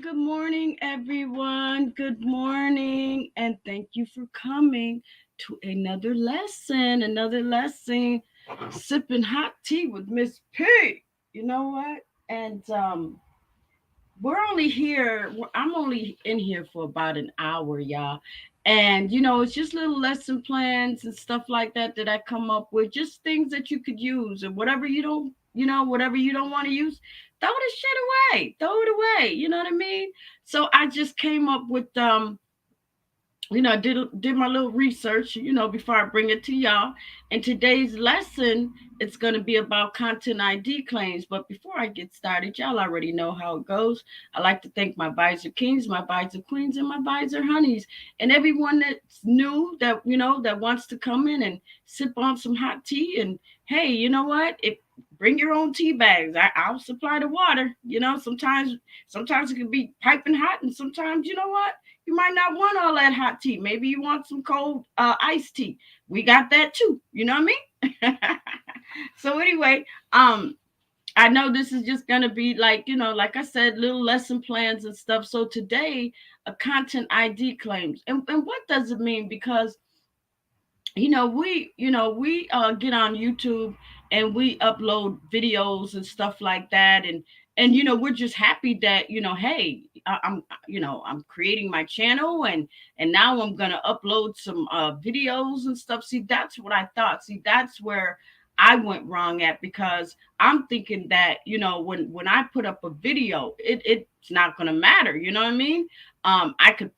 Good morning, everyone. Good morning, and thank you for coming to another lesson, sipping hot tea with Miss P. You know what? And we're only here. I'm only in here for about an hour, y'all. And it's just little lesson plans and stuff like that that I come up with, just things that you could use, and whatever you don't want to use, throw the shit away, throw it away. You know what I mean? So I just came up with I did my little research, before I bring it to y'all. And today's lesson, it's going to be about content ID claims. But before I get started, y'all already know how it goes. I like to thank my Visor Kings, my Visor Queens, and my Visor Honeys, and everyone that's new that wants to come in and sip on some hot tea. And hey, you know what? If bring your own tea bags. I'll supply the water. Sometimes it can be piping hot, and sometimes you might not want all that hot tea. Maybe you want some cold iced tea. We got that too. You know what I mean? So anyway, I know this is just gonna be like I said, little lesson plans and stuff. So today, a content ID claims, and what does it mean? Because we get on YouTube and we upload videos and stuff like that, and we're just happy that hey, I'm creating my channel, and now I'm gonna upload some videos and stuff. See, that's what I thought. See, that's where I went wrong at, because I'm thinking that when I put up a video, it's not gonna matter. You know what I mean? I could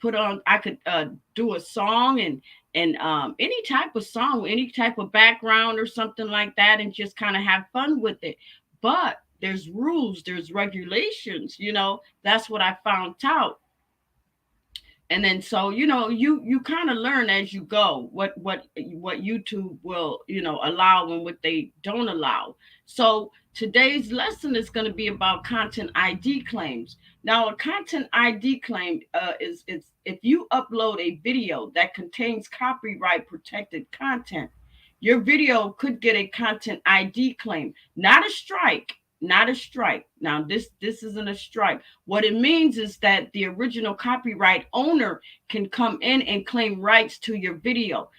do a song, and any type of song, any type of background or something like that, and just kind of have fun with it. But there's rules, there's regulations. That's what I found out. And then so you kind of learn as you go what YouTube will allow and what they don't allow. So today's lesson is going to be about content ID claims. Now, a content ID claim is if you upload a video that contains copyright protected content, your video could get a content ID claim, not a strike. Not a strike. Now, this isn't a strike. What it means is that the original copyright owner can come in and claim rights to your video.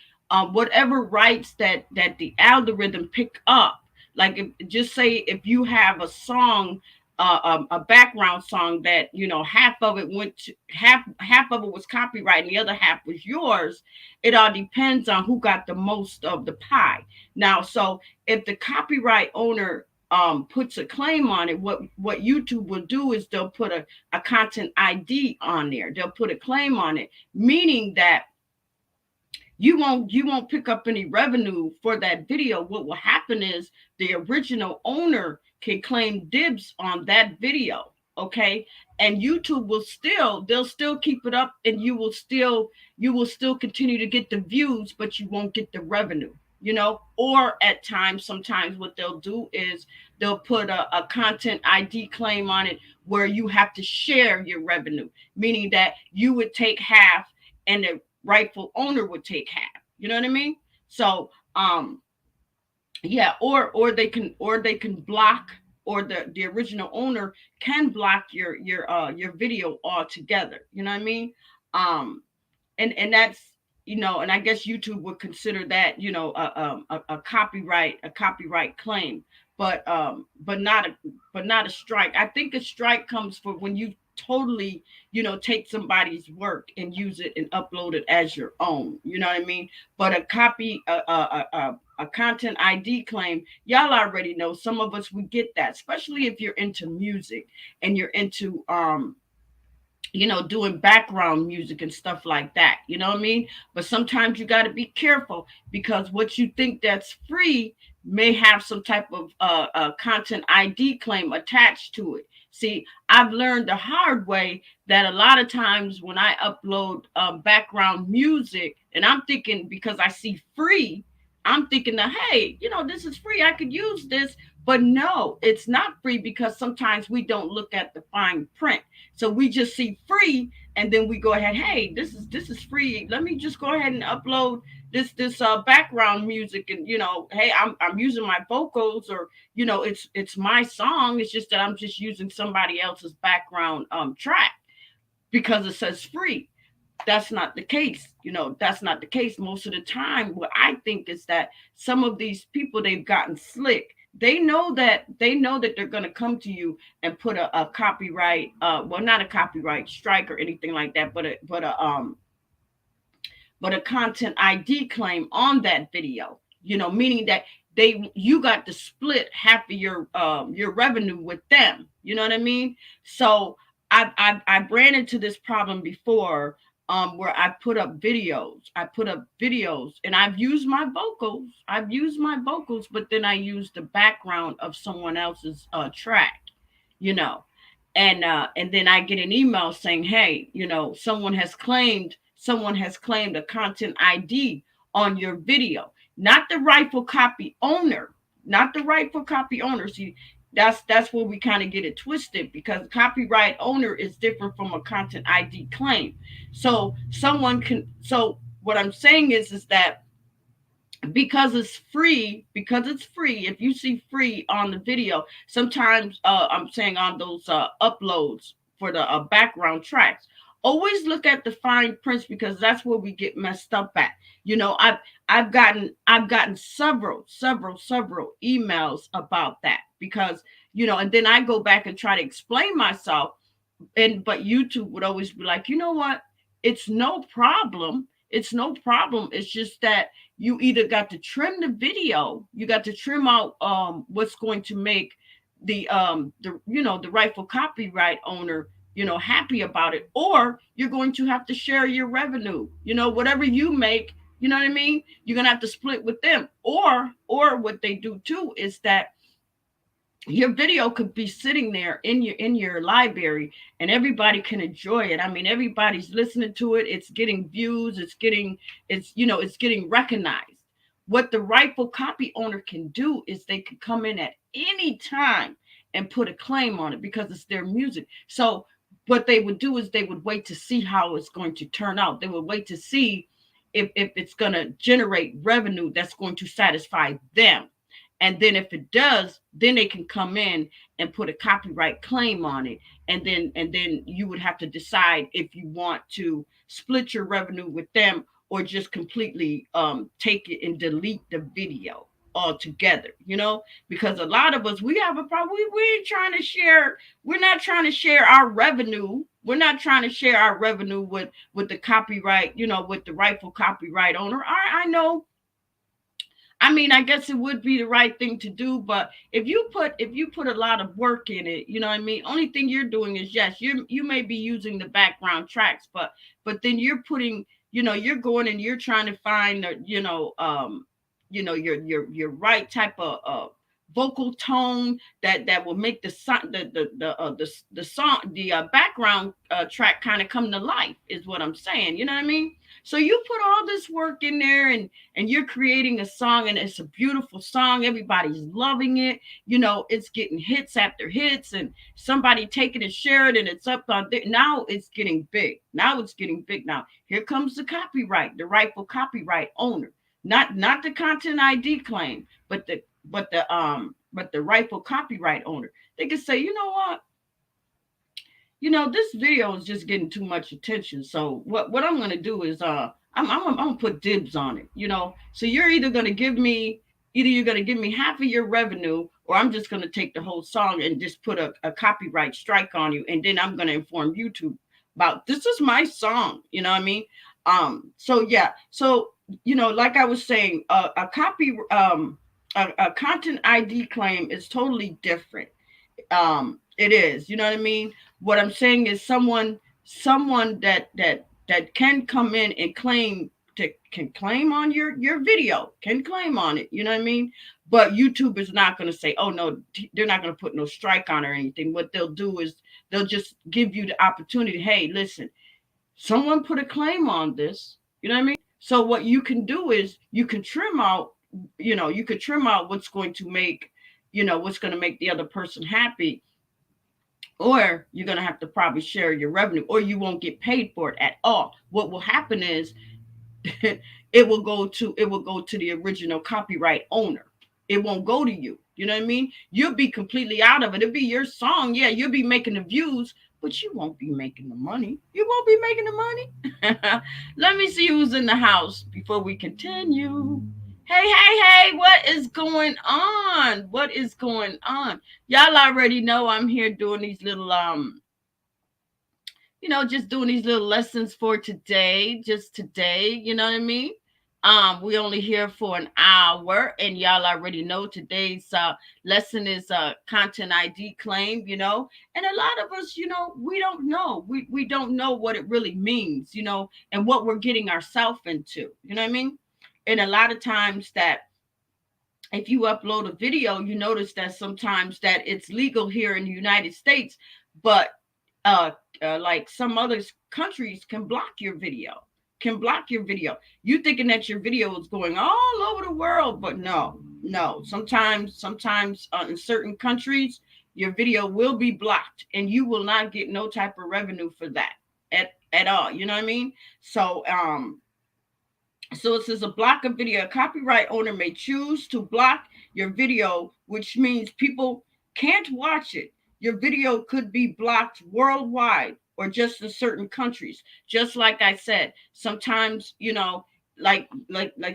Whatever rights that the algorithm pick up. Like, just say if you have a song, a background song that, half of it went to half of it was copyright and the other half was yours. It all depends on who got the most of the pie. Now, so if the copyright owner puts a claim on it, what YouTube will do is they'll put a content ID on there. They'll put a claim on it, meaning that you won't pick up any revenue for that video. What will happen is the original owner can claim dibs on that video. Okay. And YouTube will they'll still keep it up, and you will still continue to get the views, but you won't get the revenue. Or at times, sometimes what they'll do is they'll put a content ID claim on it where you have to share your revenue, meaning that you would take half and the rightful owner would take half. You know what I mean? So, yeah, or they can block, or the original owner can block your video altogether. You know what I mean? Um, and that's, and I guess YouTube would consider that, a copyright claim, but not a strike. I think a strike comes for when you totally, take somebody's work and use it and upload it as your own. You know what I mean? But a content ID claim, y'all already know. Some of us would get that, especially if you're into music and you're into doing background music and stuff like that. You know what I mean? But sometimes you got to be careful, because what you think that's free may have some type of content ID claim attached to it. See, I've learned the hard way that a lot of times when I upload background music, and I'm thinking, because I see free, I'm thinking that, hey, this is free, I could use this. But no, it's not free, because sometimes we don't look at the fine print. So we just see free, and then we go ahead, hey, this is free. Let me just go ahead and upload this background music, and hey, I'm using my vocals, or it's my song. It's just that I'm just using somebody else's background track because it says free. That's not the case. That's not the case. Most of the time, what I think is that some of these people, they've gotten slick. They know that they're going to come to you and put a copyright, well, not a copyright strike or anything like that, but a content ID claim on that video, meaning that you got to split half of your revenue with them. You know what I mean? So I ran into this problem before, where I put up videos, and I've used my vocals, but then I used the background of someone else's track, you know, and then I get an email saying, hey, someone has claimed a content ID on your video, not the rightful copy owner, not the rightful copy owner. See, that's where we kind of get it twisted, because copyright owner is different from a content ID claim. So what I'm saying is that because it's free, if you see free on the video, sometimes I'm saying on those uploads for the background tracks, always look at the fine prints, because that's where we get messed up at. I've gotten several emails about that, because and then I go back and try to explain myself, but YouTube would always be like, you know what, it's no problem. It's no problem. It's just that you either got to trim the video, you got to trim out what's going to make the rightful copyright owner happy about it, or you're going to have to share your revenue. Whatever you make, you know what I mean, you're gonna have to split with them. Or what they do too is that your video could be sitting there in your library, and everybody can enjoy it. I mean, everybody's listening to it, it's getting views, it's getting recognized. What the rightful copy owner can do is they can come in at any time and put a claim on it, because it's their music. So what they would do is they would wait to see how it's going to turn out. They would wait to see if it's going to generate revenue that's going to satisfy them. And then if it does, then they can come in and put a copyright claim on it. And then you would have to decide if you want to split your revenue with them, or just completely take it and delete the video altogether, because a lot of us, we have a problem. We ain't trying to share. We're not trying to share our revenue. We're not trying to share our revenue with the copyright, with the rightful copyright owner. I know, I mean, I guess it would be the right thing to do, but if you put a lot of work in it, you know what I mean. Only thing you're doing is, yes, you may be using the background tracks, but then you're putting, you're going and you're trying to find the, your right type of vocal tone that will make the song, the song, the background track kind of come to life, is what I'm saying. You know what I mean? So you put all this work in there, and you're creating a song, and it's a beautiful song. Everybody's loving it. It's getting hits after hits, and somebody take it and share it, and it's up on there. Now it's getting big. Now here comes the copyright, the rightful copyright owner, not the content ID claim, but the rightful copyright owner. They can say, you know what? This video is just getting too much attention. So what I'm gonna do is I'm gonna put dibs on it. So you're gonna give me half of your revenue, or I'm just gonna take the whole song and just put a copyright strike on you, and then I'm gonna inform YouTube about, this is my song. You know what I mean? So yeah. So like I was saying, a content ID claim is totally different. It is, you know what I mean. What I'm saying is, someone that can come in and can claim on your video, can claim on it, you know what I mean. But YouTube is not going to say, oh no, they're not going to put no strike on or anything. What they'll do is they'll just give you the opportunity. Hey, listen, someone put a claim on this, you know what I mean. So what you can do is you can trim out, what's going to make, the other person happy, or you're going to have to probably share your revenue, or you won't get paid for it at all. What will happen is it will go to the original copyright owner. It won't go to you. You know what I mean? You'll be completely out of it. It'll be your song. Yeah, you'll be making the views, but you won't be making the money. You won't be making the money. Let me see who's in the house before we continue. Hey, what is going on? What is going on? Y'all already know I'm here doing these little just doing these little lessons for today, just today, you know what I mean? We only here for an hour, and y'all already know today's lesson is content ID claim, and a lot of us, we don't know. We don't know what it really means, and what we're getting ourselves into, you know what I mean? And a lot of times that if you upload a video, you notice that sometimes that it's legal here in the United States, but like some other countries can block your video. You thinking that your video is going all over the world, but no. Sometimes in certain countries, your video will be blocked, and you will not get no type of revenue for that at all. You know what I mean? So it says, a block of video. A copyright owner may choose to block your video, which means people can't watch it. Your video could be blocked worldwide, or just in certain countries. Just like I said, sometimes, like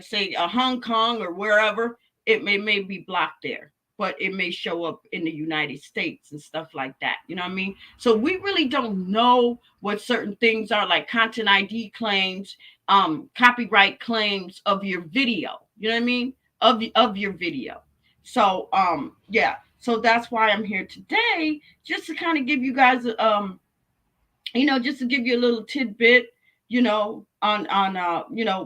say Hong Kong or wherever, it may be blocked there, but it may show up in the United States and stuff like that. You know what I mean? So we really don't know what certain things are, like content ID claims, copyright claims of your video. You know what I mean? Of your video. So yeah. So that's why I'm here today, just to kind of give you guys just to give you a little tidbit, on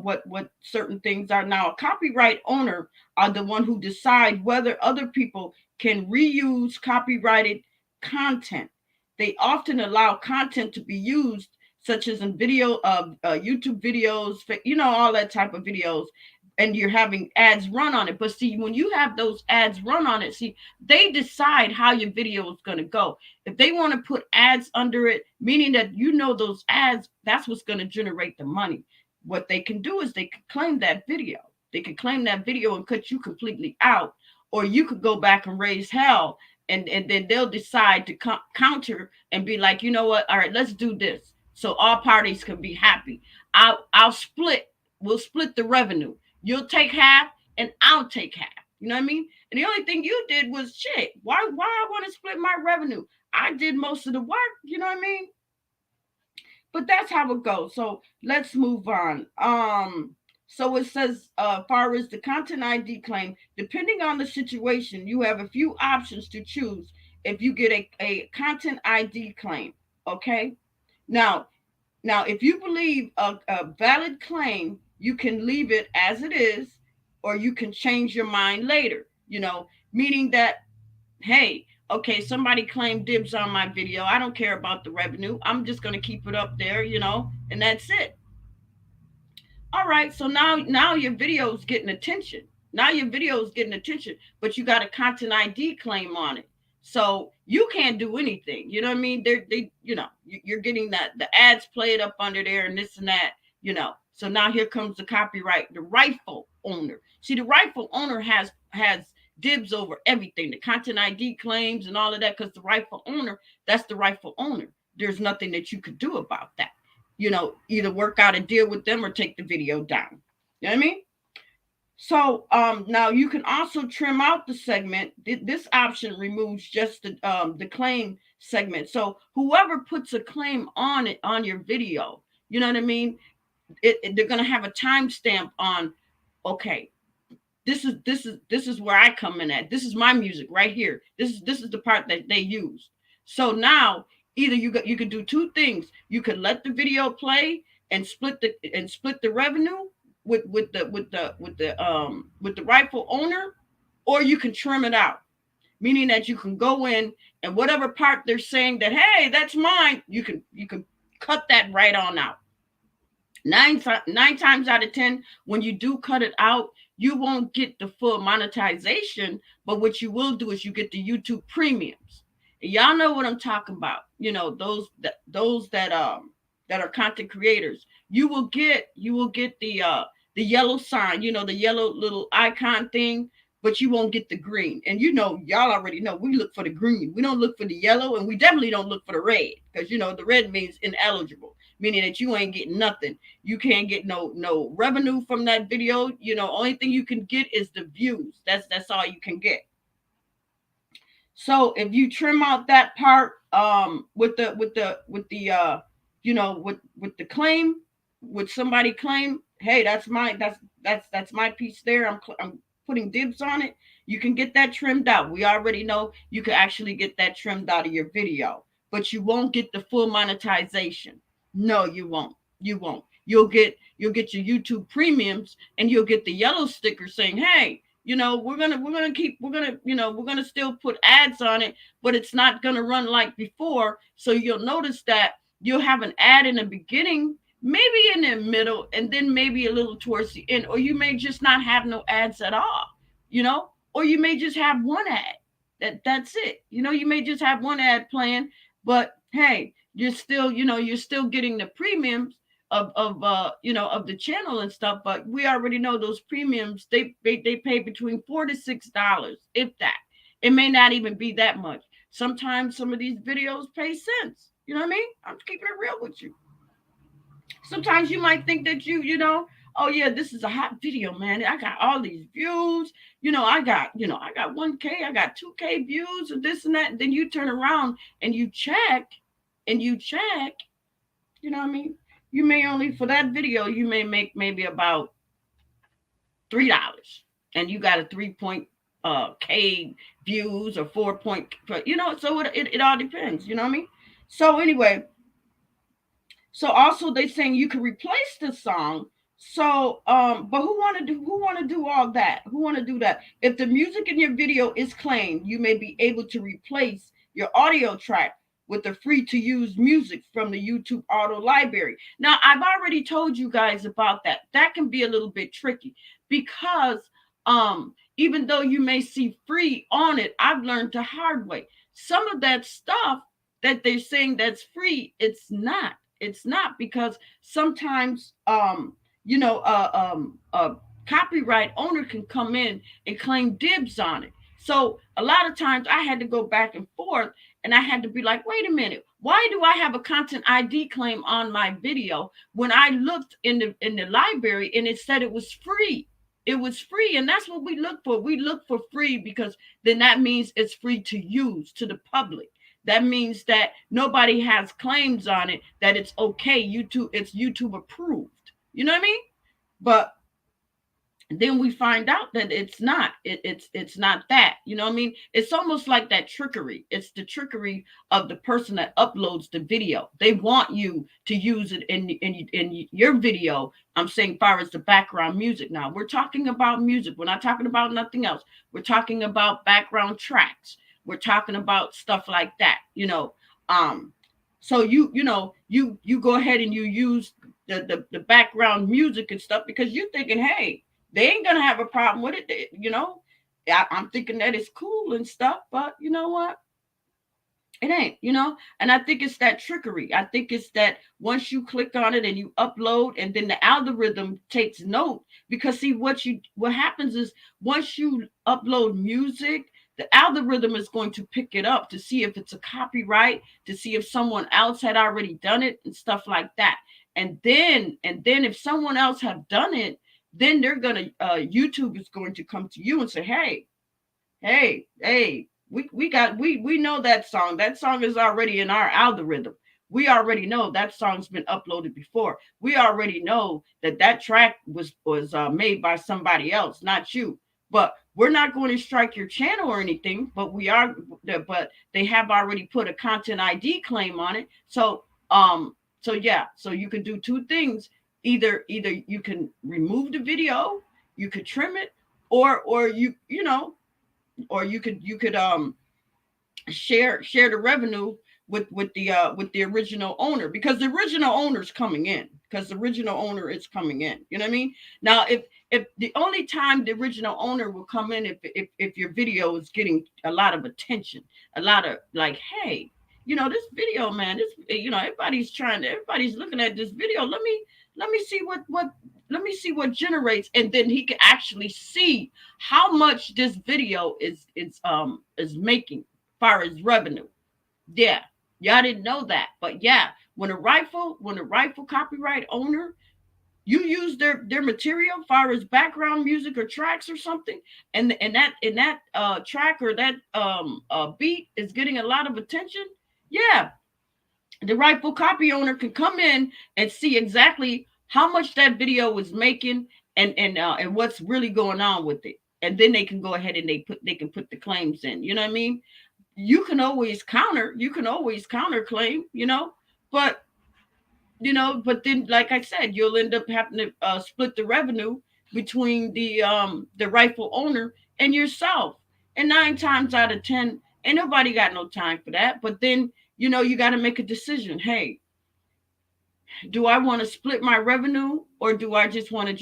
what certain things are. Now, a copyright owner are the one who decide whether other people can reuse copyrighted content. They often allow content to be used, such as in video of YouTube videos, all that type of videos, and you're having ads run on it. But see, when you have those ads run on it, they decide how your video is going to go. If they want to put ads under it, meaning that those ads, that's what's going to generate the money. what they can do is they can claim that video. They can claim that video and cut you completely out, or you could go back and raise hell, and then they'll decide to counter and be like, you know what? All right, let's do this so all parties can be happy. I'll split. We'll split the revenue. You'll take half, and I'll take half. You know what I mean? And the only thing you did was shit. Why I want to split my revenue? I did most of the work. You know what I mean? But that's how it goes. So let's move on. So it says, far as the content ID claim, depending on the situation, you have a few options to choose if you get a content ID claim. Okay. Now, if you believe a valid claim, you can leave it as it is, or you can change your mind later. Meaning that, hey, okay, somebody claimed dibs on my video. I don't care about the revenue. I'm just going to keep it up there, and that's it. All right, so now your video is getting attention. Now your video is getting attention, but you got a content ID claim on it. So you can't do anything. You know what I mean? You're getting that the ads played up under there and this and that. So now here comes the copyright, the rightful owner. See, the rightful owner has dibs over everything, the content ID claims and all of that, because the rightful owner, that's the rightful owner. There's nothing that you could do about that. Either work out a deal with them or take the video down. You know what I mean? So now you can also trim out the segment. This option removes just the claim segment. So whoever puts a claim on it, on your video, you know what I mean? They're going to have a timestamp on, okay, this is where I come in at. This is my music right here. This is the part that they use. So now either you could do two things. You could let the video play and split the revenue with the rightful owner, or you can trim it out, meaning that you can go in and whatever part they're saying that, hey, that's mine, you can cut that right on out. Nine times out of 10, when you do cut it out, you won't get the full monetization, but what you will do is you get the YouTube premiums. And y'all know what I'm talking about. Those that are content creators. You will get the yellow sign, the yellow little icon thing, but you won't get the green. And y'all already know we look for the green. We don't look for the yellow, and we definitely don't look for the red, because the red means ineligible, meaning that you ain't getting nothing. You can't get no revenue from that video. Only thing you can get is the views. That's all you can get. So if you trim out that part with the claim, with somebody claim, hey, that's my piece there. I'm putting dibs on it. You can get that trimmed out. We already know you can actually get that trimmed out of your video, but you won't get the full monetization. No, you won't. You'll get your YouTube premiums, and you'll get the yellow sticker saying, hey, we're gonna still put ads on it, but it's not gonna run like before. So you'll notice that you'll have an ad in the beginning, maybe in the middle, and then maybe a little towards the end, or you may just not have no ads at all, or you may just have one ad. That's it. You may just have one ad playing, but hey, you're still getting the premiums of the channel and stuff. But we already know those premiums, they pay between $4 to $6, if that. It may not even be that much. Sometimes some of these videos pay cents. You know what I mean? I'm keeping it real with you. Sometimes you might think that oh yeah, this is a hot video, man. I got all these views. I got 1K, I got 2K views and this and that. And then you turn around and you check, you know what I mean? You may only, for that video, you may make maybe about $3, and you got a 3.K views or 4 point, so it all depends, you know what I mean? So anyway, so also they saying you can replace the song. So but who want to do all that? Who want to do that? If the music in your video is claimed, you may be able to replace your audio track with the free to use music from the YouTube auto library. Now, I've already told you guys about that. That can be a little bit tricky, because even though you may see free on it, I've learned the hard way. Some of that stuff that they're saying that's free, it's not, because sometimes you know, a copyright owner can come in and claim dibs on it. So a lot of times I had to go back and forth, and I had to be like, wait a minute, why do I have a content ID claim on my video when I looked in the library and it said it was free? It was free, and that's what we look for. We look for free because then that means it's free to use to the public. That means that nobody has claims on it, that it's okay. YouTube, it's YouTube approved. You know what I mean? But then we find out that it's not. It's not that. You know what I mean? It's almost like that trickery. It's the trickery of the person that uploads the video. They want you to use it in your video. I'm saying far as the background music now. We're talking about music. We're not talking about nothing else. We're talking about background tracks. We're talking about stuff like that. Um so you go ahead and you use the background music and stuff because you're thinking, hey, they ain't gonna have a problem with it. I'm thinking that it's cool and stuff, but you know what? It ain't. And I think it's that trickery. I think it's that once you click on it and you upload, and then the algorithm takes note. Because see, what happens is once you upload music, the algorithm is going to pick it up to see if it's a copyright, to see if someone else had already done it and stuff like that. And then if someone else have done it, then they're gonna YouTube is going to come to you and say, hey, we know that song. That song is already in our algorithm. We already know that song's been uploaded before. We already know that track was made by somebody else, not you. But we're not going to strike your channel or anything. But they have already put a content ID claim on it. So yeah, so you can do two things. Either you can remove the video, you could trim it, or you could share the revenue with the original owner, because the original owner is coming in, you know what I mean? Now if the only time the original owner will come in, if your video is getting a lot of attention, a lot of like, hey, this video, man, this, everybody's looking at this video. Let me see what generates, and then he can actually see how much this video is making far as revenue. Yeah, y'all didn't know that, but yeah, when a rightful copyright owner, you use their material far as background music or tracks or something, and that track or that beat is getting a lot of attention. Yeah, the rightful copy owner can come in and see exactly how much that video was making, and what's really going on with it, and then they can go ahead and they can put the claims in. You know what I mean? You can always counter claim, but but then, like I said, you'll end up having to split the revenue between the rightful owner and yourself. And 9 times out of 10, ain't nobody got no time for that. But then you got to make a decision. Hey, do I want to split my revenue, or do I just want to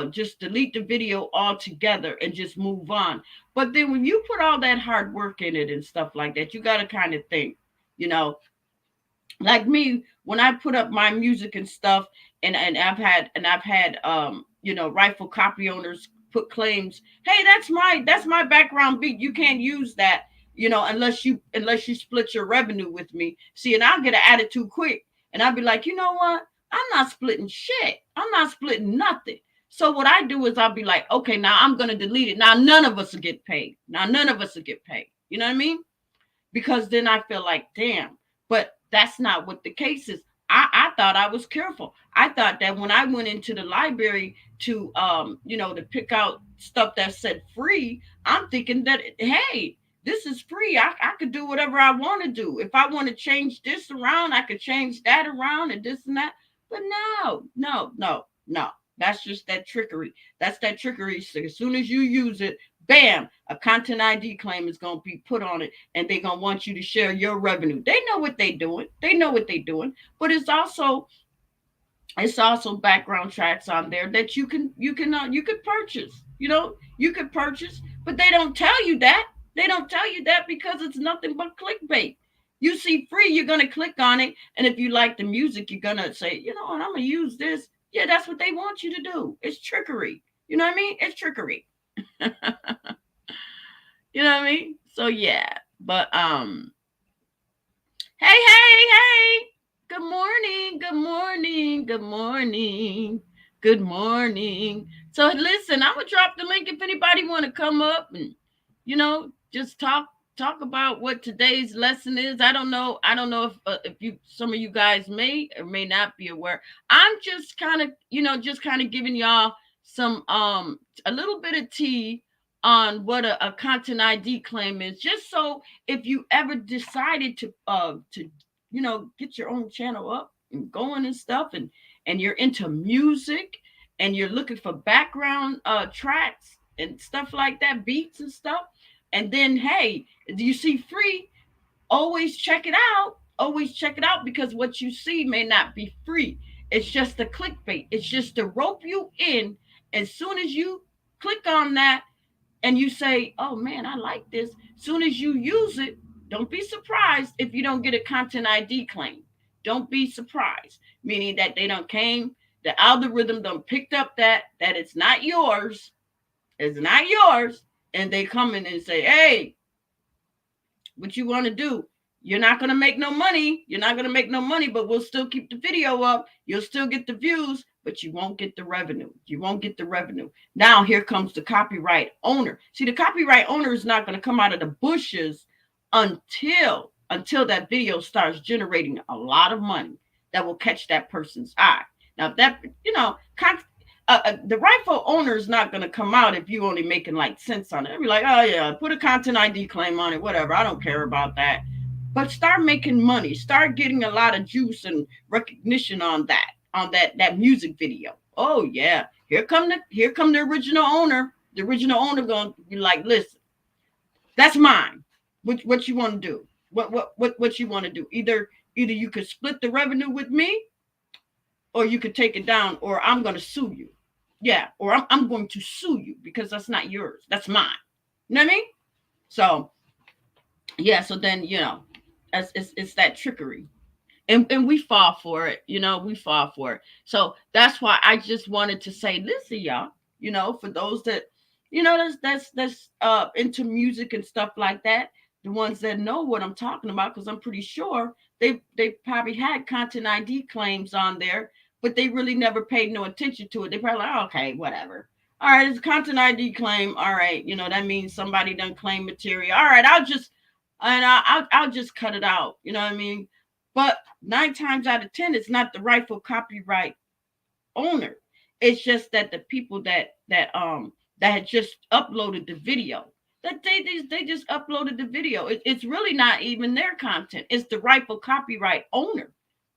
just delete the video altogether and just move on? But then when you put all that hard work in it and stuff like that, you got to kind of think, you know, like me, when I put up my music and stuff, and I've had rightful copy owners put claims, hey, that's my background beat, you can't use that, unless you split your revenue with me. See, and I'll get an attitude quick, and I'll be like, you know what, I'm not splitting shit, I'm not splitting nothing. So what I do is I'll be like, okay, now I'm gonna delete it. Now none of us will get paid. You know what I mean? Because then I feel like, damn, but that's not what the case is. I thought I was careful. I thought that when I went into the library to pick out stuff that said free, I'm thinking that, hey, this is free. I could do whatever I want to do. If I want to change this around, I could change that around and this and that. But no, no, no, no. That's just that trickery. That's that trickery. So as soon as you use it, bam, a content ID claim is going to be put on it, and they're going to want you to share your revenue. They know what they're doing. But it's also background tracks on there that you could purchase. You could purchase, but they don't tell you that. They don't tell you that because it's nothing but clickbait. You see free, you're gonna click on it, and if you like the music, you're gonna say, you know what, I'm gonna use this. Yeah, that's what they want you to do. It's trickery. You know what I mean? It's trickery. You know what I mean? So yeah. But hey, hey, hey. Good morning. Good morning. Good morning. Good morning. So listen, I'm gonna drop the link if anybody want to come up and just talk about what today's lesson is. I don't know if you some of you guys may or may not be aware. I'm just kind of giving y'all some a little bit of tea on what a content ID claim is, just so if you ever decided to get your own channel up and going and stuff, and you're into music and you're looking for background tracks and stuff like that, beats and stuff, and then hey, do you see free, always check it out. Always check it out, because what you see may not be free. It's just a clickbait. It's just to rope you in. As soon as you click on that and you say, oh man, I like this, soon as you use it, don't be surprised if you don't get a content ID claim. Don't be surprised, meaning that they don't came, the algorithm don't picked up that it's not yours. It's not yours. And they come in and say, hey, what you want to do? You're not going to make no money. You're not going to make no money, but we'll still keep the video up. You'll still get the views, but you won't get the revenue. You won't get the revenue. Now here comes the copyright owner. See, the copyright owner is not going to come out of the bushes until that video starts generating a lot of money that will catch that person's eye. Now, if that, the rightful owner is not going to come out if you only making like cents on it. They'll be like, oh yeah, put a content ID claim on it, whatever. I don't care about that. But start making money. Start getting a lot of juice and recognition on that music video. Oh yeah, here come the original owner. The original owner going to be like, listen, that's mine. What you want to do? What you want to do? Either you could split the revenue with me, or you could take it down, or I'm going to sue you. Yeah, or I'm going to sue you because that's not yours. That's mine. You know what I mean? So, yeah, so then, it's that trickery. And we fall for it. We fall for it. So that's why I just wanted to say, listen, y'all, for those that, that's into music and stuff like that, the ones that know what I'm talking about, because I'm pretty sure they probably had content ID claims on there, but they really never paid no attention to it. They probably like, oh, okay, whatever. All right, it's a content ID claim. All right, that means somebody done claim material. All right, I'll just cut it out. You know what I mean? But 9 times out of 10, it's not the rightful copyright owner. It's just that the people that had just uploaded the video, that they just uploaded the video. It's really not even their content. It's the rightful copyright owner.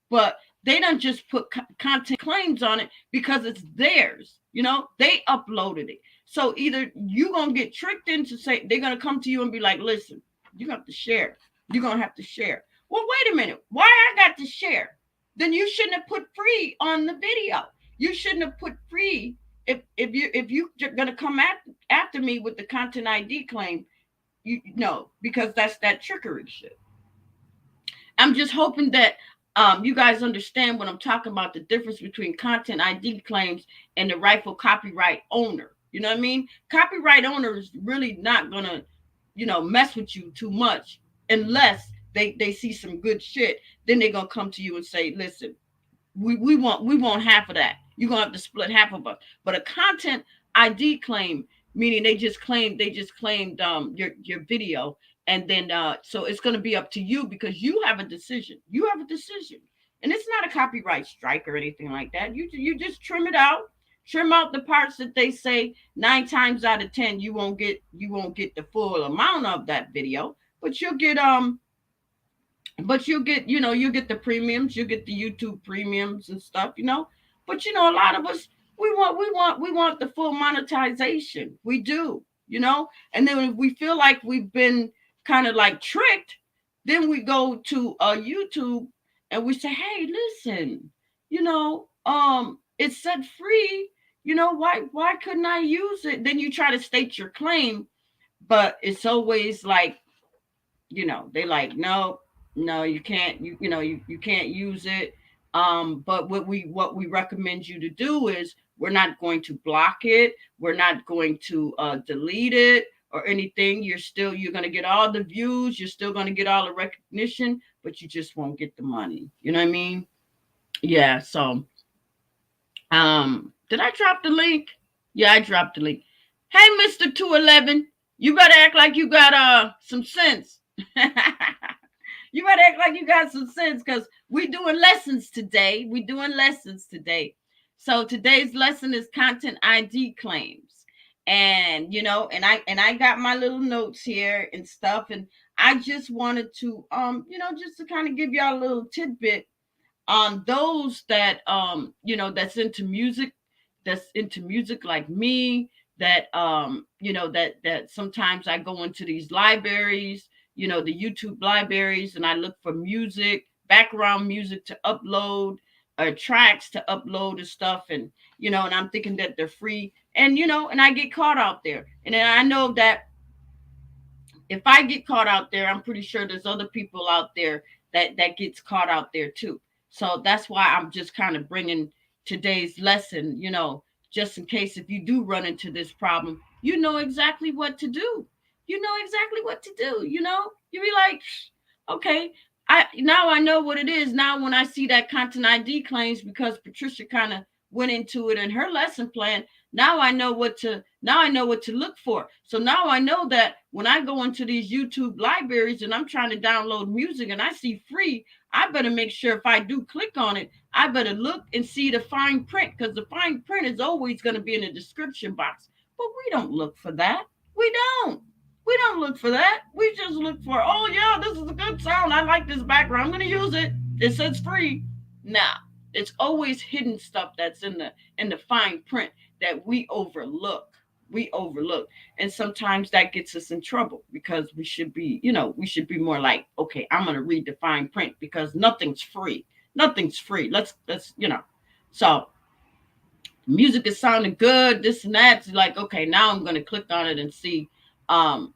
But they don't just put content claims on it because it's theirs. They uploaded it. So either you gonna get tricked into say they're gonna come to you and be like, listen, you have to share. You're gonna have to share. Well, wait a minute. Why I got to share? Then you shouldn't have put free on the video. You shouldn't have put free if you're gonna come after me with the content ID claim. Because that's that trickery shit. I'm just hoping that you guys understand when I'm talking about the difference between content ID claims and the rightful copyright owner. You know what I mean? Copyright owner is really not gonna, mess with you too much unless they see some good shit. Then they're gonna come to you and say, listen, we want half of that. You're gonna have to split half of us. But a content ID claim, meaning they just claimed your video, and then so it's gonna be up to you because you have a decision. You have a decision. And it's not a copyright strike or anything like that. You just trim it out. Trim out the parts that they say 9 times out of 10 you won't get the full amount of that video, but you'll get you'll get the premiums, you'll get the YouTube premiums and stuff. But a lot of us, we want the full monetization. We do. And then if we feel like we've been kind of like tricked, then we go to YouTube and we say, hey, listen, it said free. Why couldn't I use it? Then you try to state your claim, but it's always like, they like, no, you can't, you can't use it. But what we recommend you to do is we're not going to block it. We're not going to delete it or anything. You're going to get all the views. You're still going to get all the recognition, but you just won't get the money. You know what I mean? Yeah. So, did I drop the link? Yeah, I dropped the link. Hey, Mr. 211, you better act like you got some sense. You better act like you got some sense because we doing lessons today. We doing lessons today. So today's lesson is content ID claims. And and I got my little notes here and stuff. And I just wanted to just to kind of give y'all a little tidbit on those that that's into music like me, that that sometimes I go into these libraries, the YouTube libraries, and I look for music, background music to upload, tracks to upload and stuff. And and I'm thinking that they're free, and and I get caught out there. And then I know that if I get caught out there, I'm pretty sure there's other people out there that gets caught out there too. So that's why I'm just kind of bringing today's lesson, just in case if you do run into this problem, you know exactly what to do. You know exactly what to do. You be like, okay, I know what it is. Now when I see that content ID claims, because Patricia kind of went into it in her lesson plan, now I know what to look for. So now I know that when I go into these YouTube libraries and I'm trying to download music and I see free, I better make sure if I do click on it, I better look and see the fine print, because the fine print is always going to be in the description box. But we don't look for that. We don't. We don't look for that. We just look for, oh yeah, this is a good sound. I like this background. I'm going to use it. It says free. Now, it's always hidden stuff that's in the fine print that we overlook. We overlook. And sometimes that gets us in trouble, because we should be more like, okay, I'm going to read the fine print, because nothing's free. Nothing's free. Let's. So music is sounding good, this and that. It's like, okay, now I'm going to click on it and see, how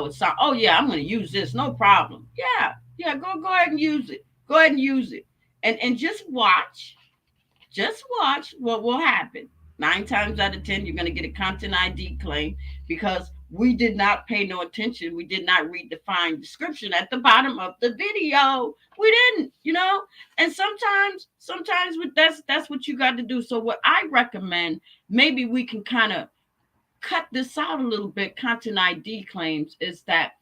it sounds. Oh yeah, I'm going to use this. No problem. Yeah. Yeah. Go ahead and use it. Go ahead and use it. And just watch what will happen. 9 times out of 10, you're going to get a content ID claim, because we did not pay no attention. We did not read the fine description at the bottom of the video. We didn't. And sometimes that's what you got to do. So what I recommend, maybe we can kind of cut this out a little bit. Content ID claims is that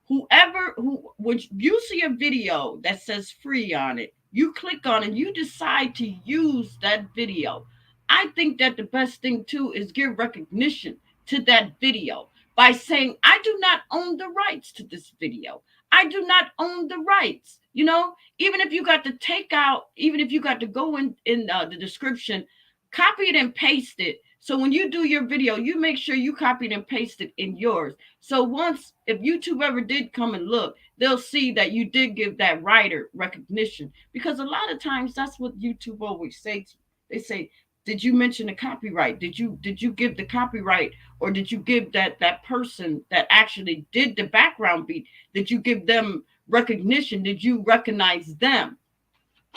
when you see a video that says free on it, you click on it, you decide to use that video. I think that the best thing too is give recognition to that video by saying, I do not own the rights to this video. I do not own the rights. Even if you got to take out, even if you got to go in the description, copy it and paste it. So when you do your video, you make sure you copied and pasted in yours. So once, if YouTube ever did come and look, they'll see that you did give that writer recognition. Because a lot of times that's what YouTube always says. They say, did you mention the copyright? Did you give the copyright, or did you give that person that actually did the background beat? Did you give them recognition? Did you recognize them?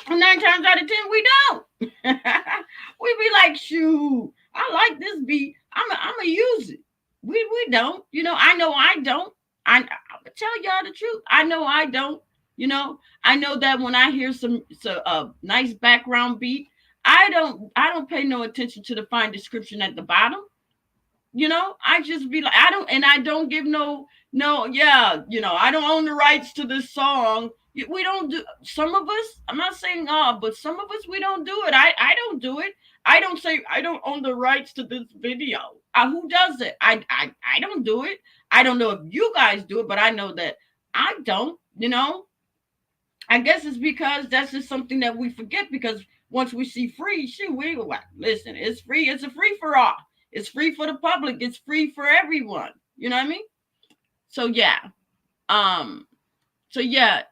And 9 times out of 10, we don't. We be like, shoot, I like this beat. I'm gonna use it. We don't. I know I don't. I tell y'all the truth. I know I don't. I know that when I hear some nice background beat, I don't pay no attention to the fine description at the bottom. I just be like, I don't give no, yeah, I don't own the rights to this song. We don't do, some of us, I'm not saying all, but some of us, we don't do it. I don't do it. I don't say I don't own the rights to this video. Who does it? I don't do it. I don't know if you guys do it, but I know that I don't. I guess it's because that's just something that we forget, because once we see free, shoot, we go, listen, it's free. It's a free for all. It's free for the public. It's free for everyone. You know what I mean? So yeah. So yeah.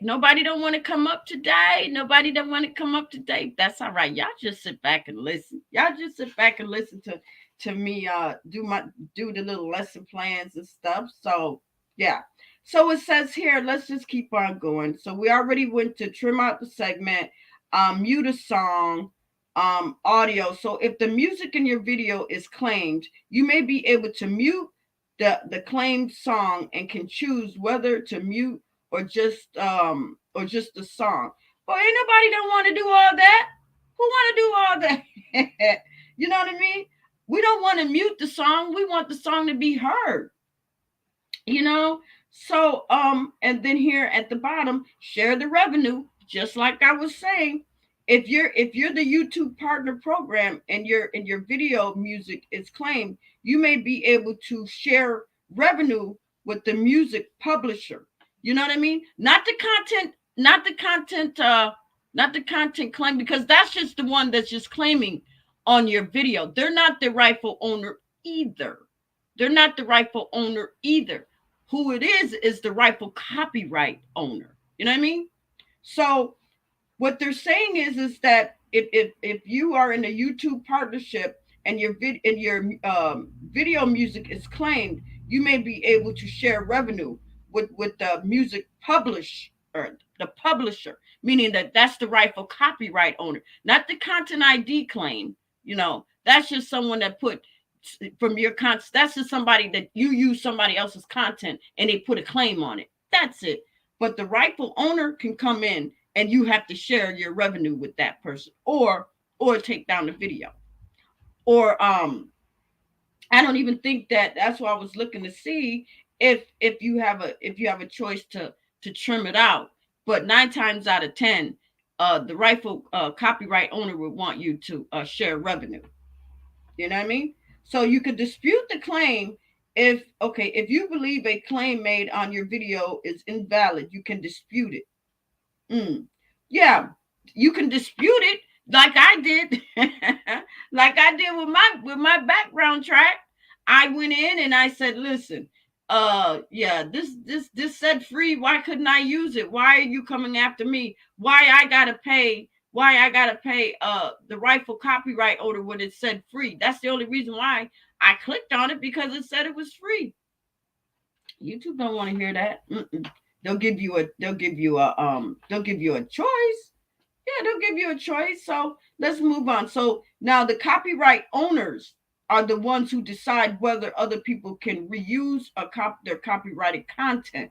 Nobody don't want to come up today. Nobody don't want to come up today. That's all right. Y'all just sit back and listen. Y'all just sit back and listen to me do the little lesson plans and stuff. So yeah. So it says here, let's just keep on going. So we already went to trim out the segment. mute a song, audio. So if the music in your video is claimed, you may be able to mute the claimed song and can choose whether to mute or just the song. But ain't nobody don't want to do all that. Who want to do all that? You know what I mean? We don't want to mute the song. We want the song to be heard. You know, so and then here at the bottom, share the revenue, just like I was saying. If you're the YouTube partner program and your video music is claimed, you may be able to share revenue with the music publisher. You know what I mean? Not the content claim, because that's just the one that's just claiming on your video. They're not the rightful owner either. They're not the rightful owner either. Who it is the rightful copyright owner. You know what I mean? So what they're saying is that if you are in a YouTube partnership and your video music is claimed, you may be able to share revenue with the music publish or the publisher, meaning that that's the rightful copyright owner, not the content ID claim. You know, that's just someone that put from your content. That's just somebody that you use somebody else's content and they put a claim on it. That's it. But the rightful owner can come in and you have to share your revenue with that person, or take down the video, or I don't even think that's why I was looking to see if you have a choice to trim it out. But 9 times out of 10, the rightful copyright owner would want you to share revenue. You know what I mean? So you could dispute the claim if you believe a claim made on your video is invalid, you can dispute it. Yeah, you can dispute it like I did, like I did with my background track. I went in and I said, listen, yeah, this said free. Why couldn't I use it? Why are you coming after me? Why I gotta pay? Why I gotta pay the rightful copyright owner when it said free? That's the only reason why I clicked on it, because it said it was free. YouTube don't want to hear that. They'll give you a choice. Yeah, they'll give you a choice. So let's move on. So now the copyright owners are the ones who decide whether other people can reuse their copyrighted content.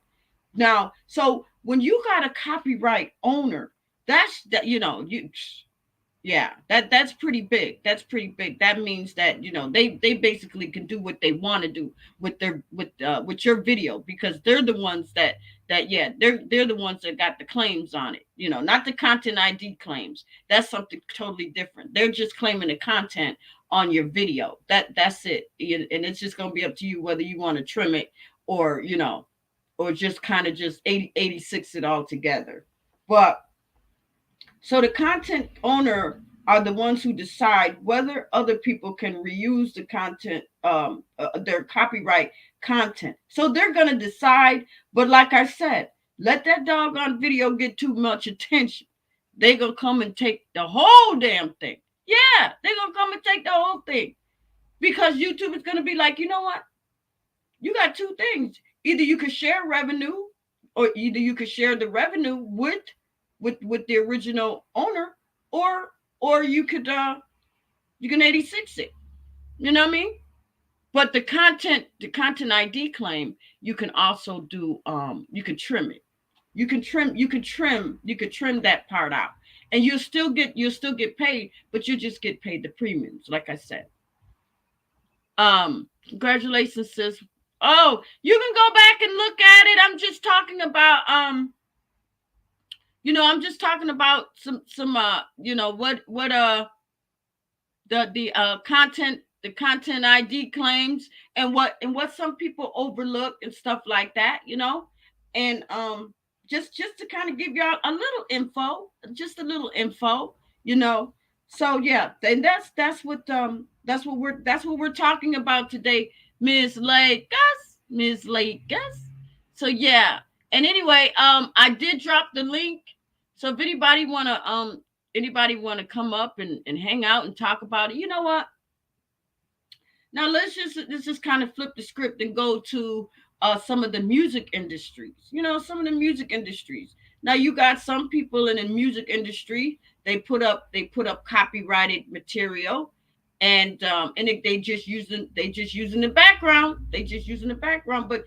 Now, so when you got a copyright owner, that's that you yeah, that's pretty big. That's pretty big. That means that they basically can do what they want to do with your video, because they're the ones that yeah, they're the ones that got the claims on it. Not the content ID claims. That's something totally different. They're just claiming the content on your video. That's it. And it's just going to be up to you whether you want to trim it, or or just kind of just 86 it all together. But so the content owner are the ones who decide whether other people can reuse the content, their copyright content. So they're going to decide. But like I said, let that doggone video get too much attention, they're going to come and take the whole damn thing. Yeah, they're going to come and take the whole thing, because YouTube is going to be like, you know what? You got two things. Either you can share revenue, or either you can share the revenue with the original owner, or you can 86 it. You know what I mean? But the content ID claim, you can also do you can trim it. You can trim that part out. And you'll still get paid, but you just get paid the premiums, like I said. Congratulations, sis. Oh, you can go back and look at it. I'm just talking about I'm just talking about some the content ID claims, and what some people overlook and stuff like that, and just to kind of give y'all a little info, just a little info, So yeah, and that's what we're talking about today, Miss Lakers. So yeah, and anyway, I did drop the link. So if anybody wanna come up and hang out and talk about it, you know what? Now let's just kind of flip the script and go to some of the music industries. Some of the music industries. Now you got some people in the music industry They put up copyrighted material, they just using the background. They just using the background. But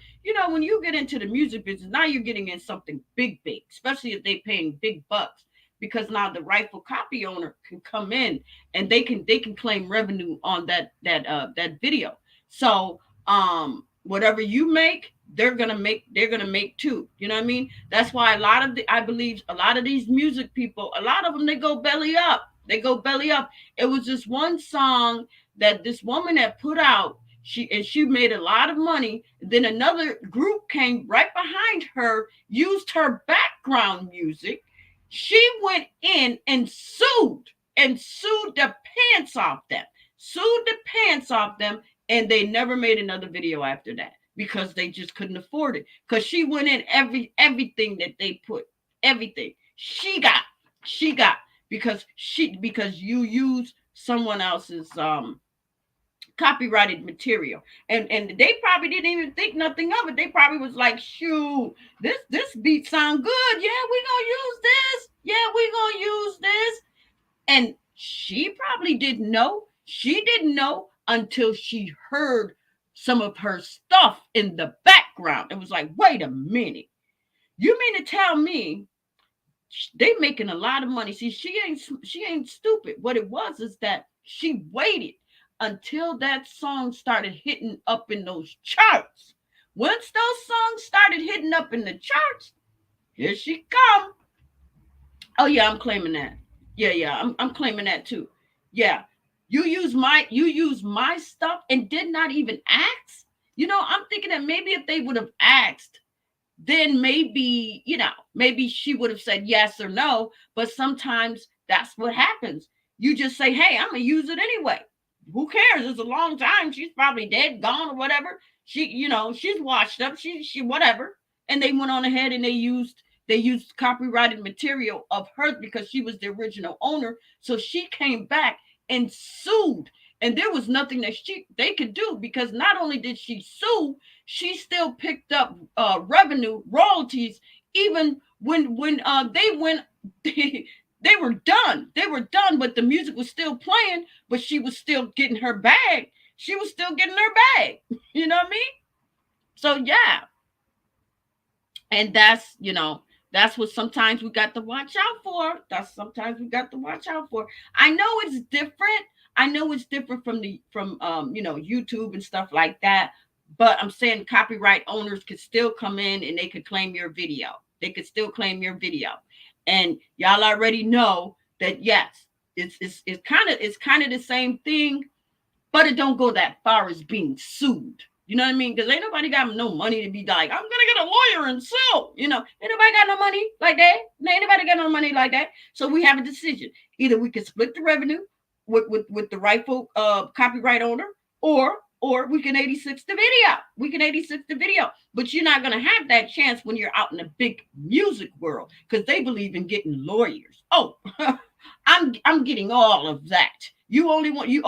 when you get into the music business, now you're getting in something big, especially if they paying big bucks, because now the rightful copy owner can come in and they can claim revenue on that video. So whatever you make, they're gonna make too. You know what I mean? That's why I believe a lot of these music people, a lot of them, they go belly up. They go belly up. It was this one song that this woman had put out. She made a lot of money. Then another group came right behind her, used her background music. She went in and sued the pants off them. Sued the pants off them, and they never made another video after that because they just couldn't afford it. Because she went in everything that they put, everything she got because you use someone else's copyrighted material, and they probably didn't even think nothing of it. They probably was like, shoot, this beat sound good. Yeah, we gonna use this. Yeah, we gonna use this. And she probably didn't know. She didn't know until she heard some of her stuff in the background. It was like, wait a minute. You mean to tell me they making a lot of money? See, she ain't stupid. What it was is that she waited until that song started hitting up in those charts. Once those songs started hitting up in the charts, here she come. Oh yeah, I'm claiming that. Yeah, I'm claiming that too. Yeah. You use my stuff and did not even ask. I'm thinking that maybe if they would have asked, then maybe she would have said yes or no. But sometimes that's what happens. You just say, hey, I'm gonna use it anyway. Who cares? It's a long time. She's probably dead, gone, or whatever. She's washed up. She whatever. And they went on ahead and they used copyrighted material of her because she was the original owner. So she came back and sued. And there was nothing that they could do, because not only did she sue, she still picked up revenue, royalties, even when they went. They were done. They were done, but the music was still playing, but she was still getting her bag. She was still getting her bag. You know what I mean? So yeah. And that's what sometimes we got to watch out for. That's sometimes we got to watch out for. I know it's different. I know it's different from YouTube and stuff like that. But I'm saying copyright owners could still come in and they could claim your video. They could still claim your video. And y'all already know that, yes, it's kind of the same thing, but it don't go that far as being sued. You know what I mean? Because ain't nobody got no money to be like, I'm gonna get a lawyer and sue. Ain't nobody got no money like that. Ain't nobody got no money like that. So we have a decision. Either we can split the revenue with the rightful copyright owner, or we can 86 the video. We can 86 the video. But you're not gonna have that chance when you're out in the big music world, because they believe in getting lawyers. Oh, I'm getting all of that. You only want you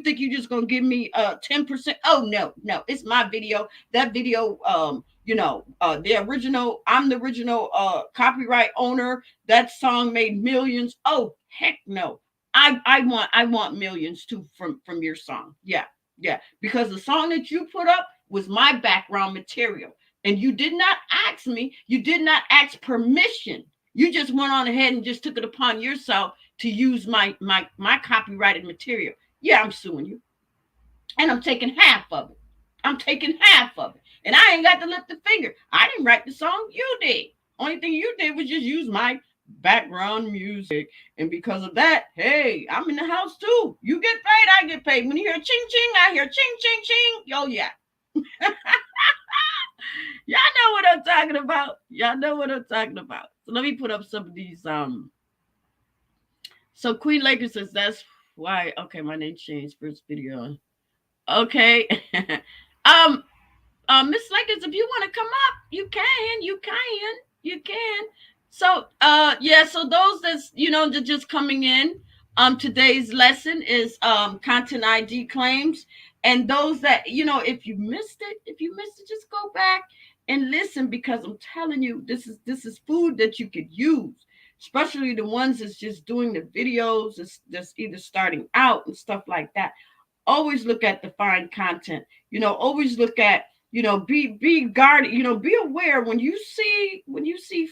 think you just gonna give me 10%? Oh no, it's my video. That video, the original, I'm the original copyright owner. That song made millions. Oh heck no. I want millions too from your song. Yeah, because the song that you put up was my background material. And you did not ask me, you did not ask permission. You just went on ahead and just took it upon yourself to use my copyrighted material. Yeah, I'm suing you. And I'm taking half of it. I'm taking half of it. And I ain't got to lift the finger. I didn't write the song, you did. Only thing you did was just use my background music. And because of that, hey, I'm in the house too. You get paid, I get paid. When you hear ching ching, I hear ching ching ching. Oh yeah. Y'all know what I'm talking about. Y'all know what I'm talking about. So let me put up some of these. So Queen Lakers says that's why. Okay, my name changed first video. Okay. um, Miss Lakers, if you want to come up, you can. You can. So yeah. So those that's that just coming in. Today's lesson is content ID claims, and those that if you missed it, just go back and listen, because I'm telling you, this is food that you could use. especially the ones that's just doing the videos that's either starting out and stuff like that. Always look at the fine content. Always look at, be guarded, be aware when you see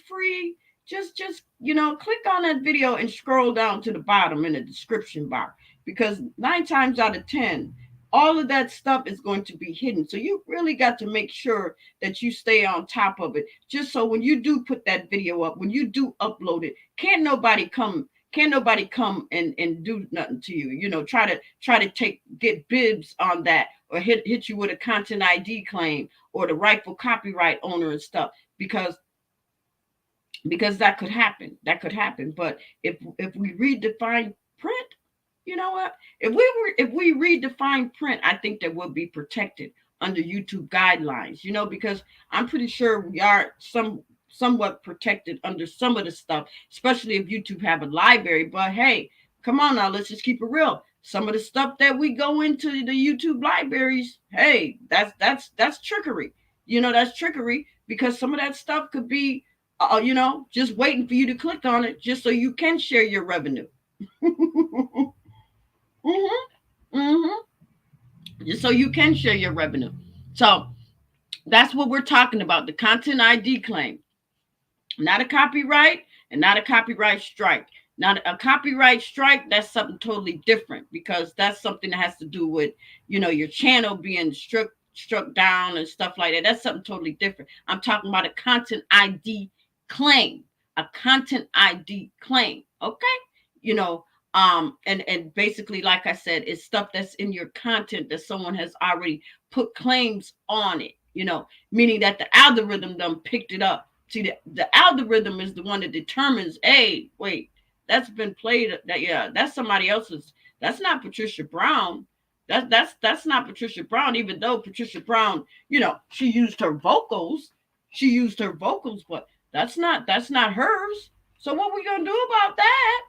free, just click on that video and scroll down to the bottom in the description bar, because 9 times out of 10 all of that stuff is going to be hidden. So you really got to make sure that you stay on top of it, just so when you do put that video up, when you do upload it, can't nobody come and do nothing to you. Try to get bibs on that, or hit you with a content ID claim, or the rightful copyright owner and stuff, because that could happen. That could happen. But if we read the fine print, you know what? If we read the fine print, I think that we'll be protected under YouTube guidelines. Because I'm pretty sure we are somewhat protected under some of the stuff, especially if YouTube have a library. But hey, come on now, let's just keep it real. Some of the stuff that we go into the YouTube libraries, hey, that's trickery. That's trickery, because some of that stuff could be, just waiting for you to click on it, just so you can share your revenue. Mm-hmm. Mm-hmm. Just so you can share your revenue. So that's what we're talking about, the content ID claim. Not a copyright, and not a copyright strike. Not a copyright strike, that's something totally different, because that's something that has to do with, your channel being struck down and stuff like that. That's something totally different. I'm talking about a content ID claim. A content ID claim. Okay? You know, and basically, like I said, it's stuff that's in your content that someone has already put claims on it, meaning that the algorithm done picked it up. See, the algorithm is the one that determines, hey, wait, that's been played. That's somebody else's. That's not Patricia Brown. That's not Patricia Brown. Even though Patricia Brown, she used her vocals. She used her vocals, but that's not hers. So what we gonna do about that?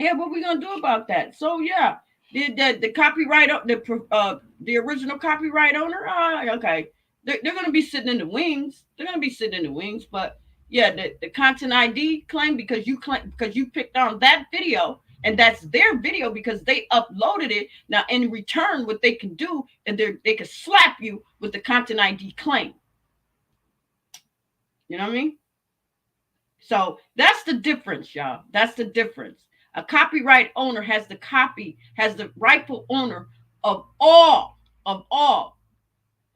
Yeah, what we gonna do about that? So yeah, the copyright, the original copyright owner, okay, they're gonna be sitting in the wings. They're gonna be sitting in the wings. But yeah, the content ID claim, because you picked on that video, and that's their video because they uploaded it. Now in return, what they can do, and they can slap you with the content ID claim. You know what I mean? So that's the difference, y'all. That's the difference. A copyright owner has the rightful owner of all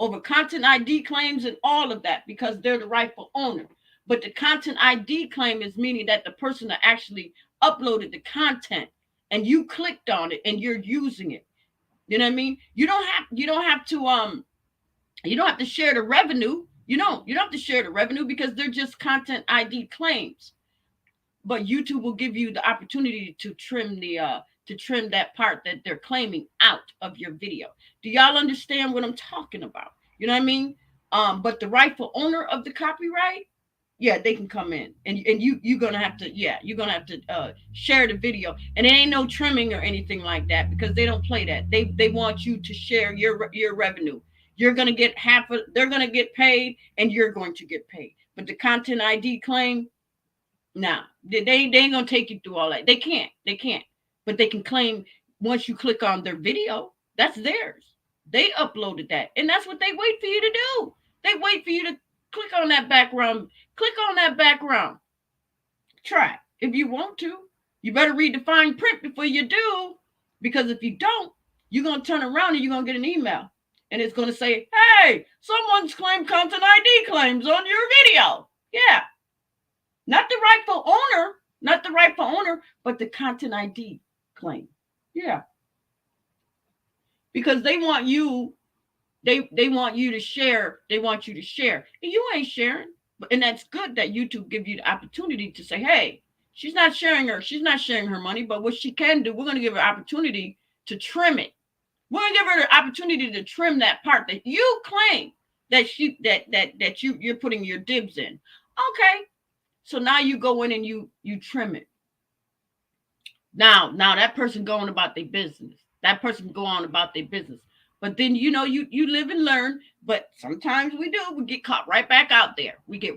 over content ID claims and all of that, because they're the rightful owner. But the content ID claim is meaning that the person that actually uploaded the content, and you clicked on it and you're using it. You know what I mean? You don't have to share the revenue. You don't have to share the revenue, because they're just content ID claims. But YouTube will give you the opportunity to trim that part that they're claiming out of your video. Do y'all understand what I'm talking about? You know what I mean? But the rightful owner of the copyright, yeah, they can come in, and you're gonna have to, share the video, and it ain't no trimming or anything like that, because they don't play that. They want you to share your revenue. You're gonna get half of. They're gonna get paid, and you're going to get paid. But the content ID claim, nah, they ain't gonna take you through all that. They can't. But they can claim once you click on their video, that's theirs. They uploaded that, and that's what they wait for you to do. They wait for you to click on that background. Click on that background. Try if you want to. You better read the fine print before you do, because if you don't, you're gonna turn around and you're gonna get an email, and it's gonna say, "Hey, someone's claimed content ID claims on your video." Yeah. Not the rightful owner, but the content ID claim. Yeah. Because they want you to share. They want you to share. And you ain't sharing. And that's good that YouTube give you the opportunity to say, hey, she's not sharing her money, but what she can do, we're going to give her opportunity to trim it. We're going to give her the opportunity to trim that part that you claim that you're putting your dibs in. Okay. So now you go in and you trim it. Now that person going about their business. That person go on about their business. But then you live and learn. But sometimes we get caught right back out there. We get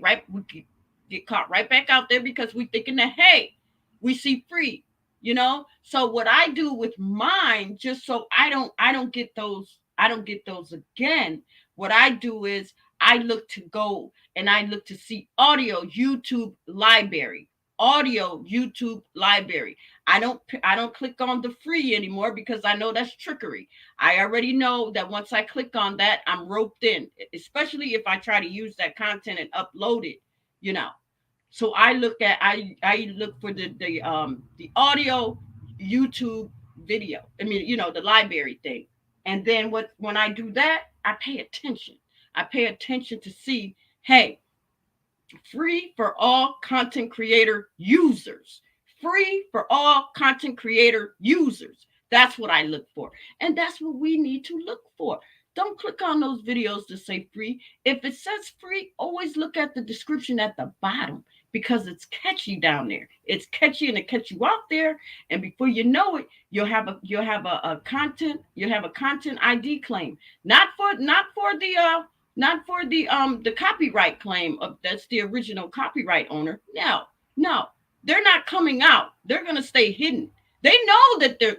get caught right back out there because we thinking that, hey, we see free, you know. So what I do with mine, just so I don't get those, I don't get those again, what I do is I look to go and I look to see audio YouTube library. Audio YouTube library. I don't click on the free anymore because I know that's trickery. I already know that once I click on that, I'm roped in, especially if I try to use that content and upload it, you know. So I look for the audio YouTube video. I mean, you know, the library thing. And then when I do that, I pay attention. I pay attention to see, hey, free for all content creator users. Free for all content creator users. That's what I look for. And that's what we need to look for. Don't click on those videos to say free. If it says free, always look at the description at the bottom because it's catchy down there. It's catchy and it catch you out there. And before you know it, you'll have a content ID claim. Not for the copyright claim of that's the original copyright owner. No, no, they're not coming out. They're gonna stay hidden. They know that they're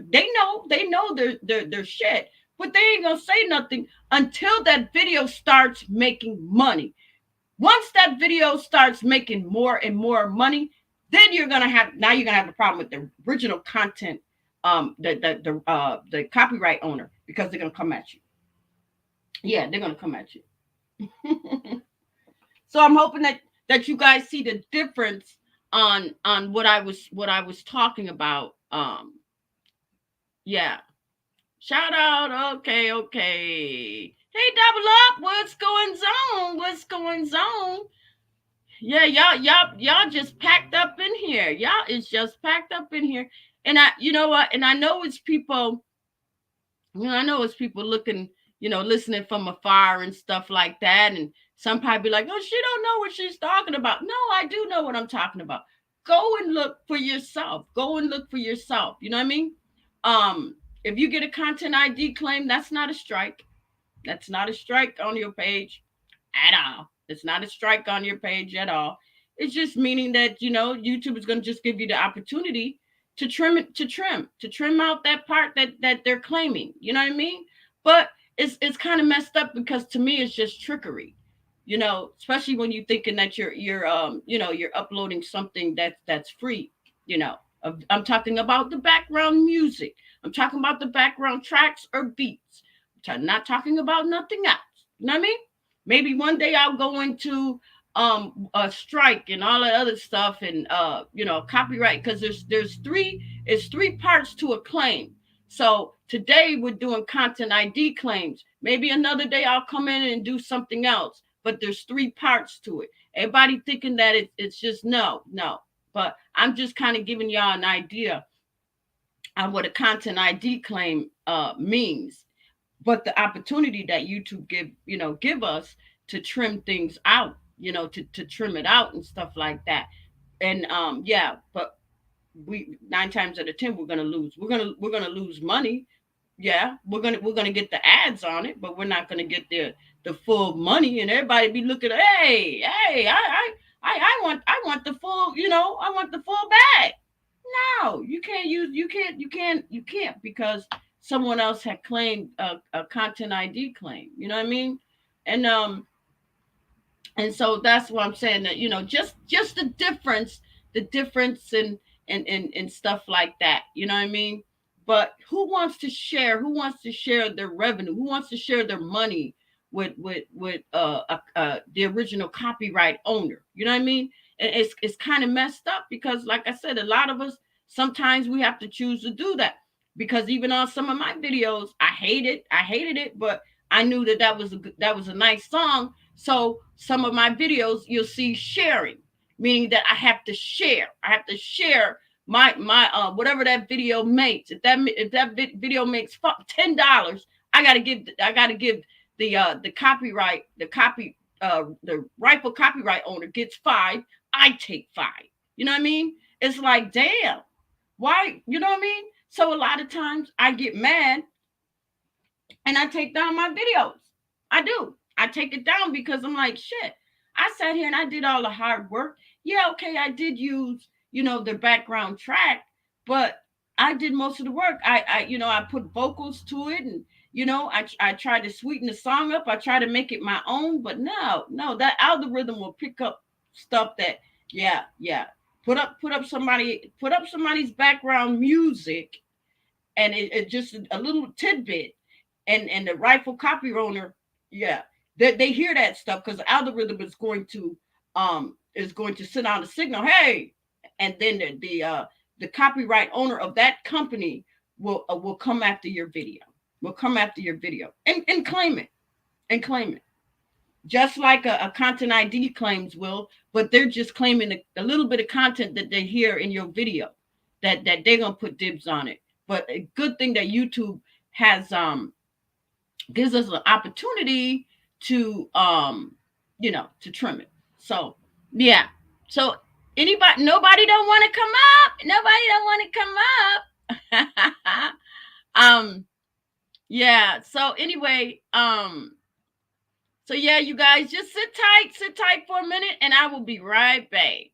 shit, but they ain't gonna say nothing until that video starts making money. Once that video starts making more and more money, then you're gonna have a problem with the original content, the copyright owner, because they're gonna come at you. Yeah, they're gonna come at you. So I'm hoping that you guys see the difference on what I was talking about. Yeah. Shout out. Okay, okay. Hey, double up. What's going on? What's going on? Yeah, y'all just packed up in here. Y'all is just packed up in here. And you know what? And I know it's people. I know it's people looking, listening from afar and stuff like that. And some probably be like, oh, she don't know what she's talking about. No, I do know what I'm talking about. Go and look for yourself. Go and look for yourself. You know what I mean? If you get a content ID claim, that's not a strike. That's not a strike on your page at all. It's not a strike on your page at all. It's just meaning that, YouTube is going to just give you the opportunity to trim out that part that they're claiming. You know what I mean? But it's kind of messed up because to me it's just trickery. Especially when you're thinking that you're uploading something that's free. I'm talking about the background music. I'm talking about the background tracks or beats. I'm not talking about nothing else. You know what I mean? Maybe one day I'll go into a strike and all that other stuff and copyright, because there's three parts to a claim. So today we're doing content ID claims. Maybe another day I'll come in and do something else. But there's three parts to it. Everybody thinking that it's just no. But I'm just kind of giving y'all an idea on what a content ID claim means. But the opportunity that YouTube give us to trim things out, to trim it out and stuff like that. And but we 9 times out of 10 we're gonna lose. We're gonna lose money. Yeah, we're gonna get the ads on it, but we're not gonna get the full money. And everybody be looking, hey, I want the full, I want the full bag. No, you can't because someone else had claimed a content ID claim. You know what I mean? And so that's what I'm saying, that just the difference and stuff like that. You know what I mean? But who wants to share? Who wants to share their revenue? Who wants to share their money with the original copyright owner? You know what I mean? And it's kind of messed up because, like I said, a lot of us sometimes we have to choose to do that, because even on some of my videos, I hated it, but I knew that was a nice song. So some of my videos you'll see sharing, meaning that I have to share. I have to share my whatever that video makes. If that video makes $10, I gotta give the rightful copyright owner gets 5. I take 5. You know what I mean? It's like, damn, why? You know what I mean? So a lot of times I get mad and I take down my videos. I do. I take it down because I'm like, shit, I sat here and I did all the hard work. Yeah, okay, I did use, the background track, but I did most of the work. I put vocals to it, and I tried to sweeten the song up. I tried to make it my own, but no, that algorithm will pick up stuff that, yeah, put up somebody's background music, and it just a little tidbit, and the rightful copy owner, yeah, they hear that stuff because the algorithm is going to send out a signal, hey, and then the copyright owner of that company will come after your video, and claim it, just like a content ID claims will, but they're just claiming a little bit of content that they hear in your video, that they're gonna put dibs on it. But a good thing that YouTube has gives us an opportunity to trim it. So yeah. So nobody don't want to come up. Nobody don't want to come up. Yeah. So anyway, so yeah, you guys just sit tight for a minute, and I will be right back.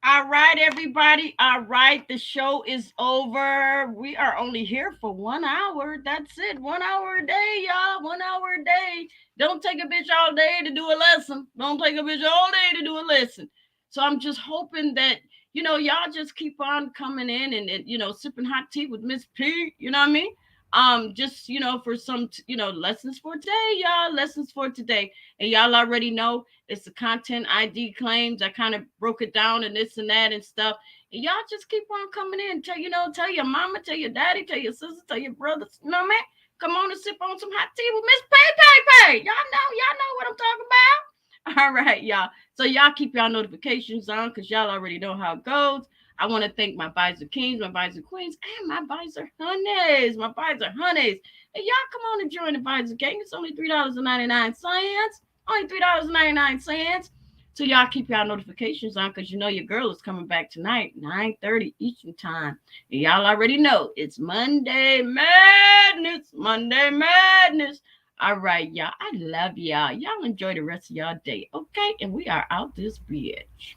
All right, everybody. everybody. All right, the show is over. We are only here for 1 hour. That's it. 1 hour a day, y'all. 1 hour a day. Don't take a bitch all day to do a lesson. Don't take a bitch all day to do a lesson. So I'm just hoping that, y'all just keep on coming in and sipping hot tea with Miss P. You know what I mean? Just, for some, lessons for today, y'all. Lessons for today. And y'all already know it's the content ID claims. I kind of broke it down and this and that and stuff. And y'all just keep on coming in. Tell your mama, tell your daddy, tell your sister, tell your brothers. You know what I mean? Come on and sip on some hot tea with Miss Pay. Y'all know what I'm talking about. All right, y'all. So y'all keep y'all notifications on because y'all already know how it goes. I want to thank my Visor Kings, my Visor Queens, and my Visor Honeys. My Visor Honeys. And y'all come on and join the Visor Gang. It's only $3.99. Only $3.99. So y'all keep y'all notifications on because your girl is coming back tonight, 9:30 Eastern time. And y'all already know it's Monday Madness. Monday Madness. All right, y'all. I love y'all. Y'all enjoy the rest of y'all day, okay? And we are out this bitch.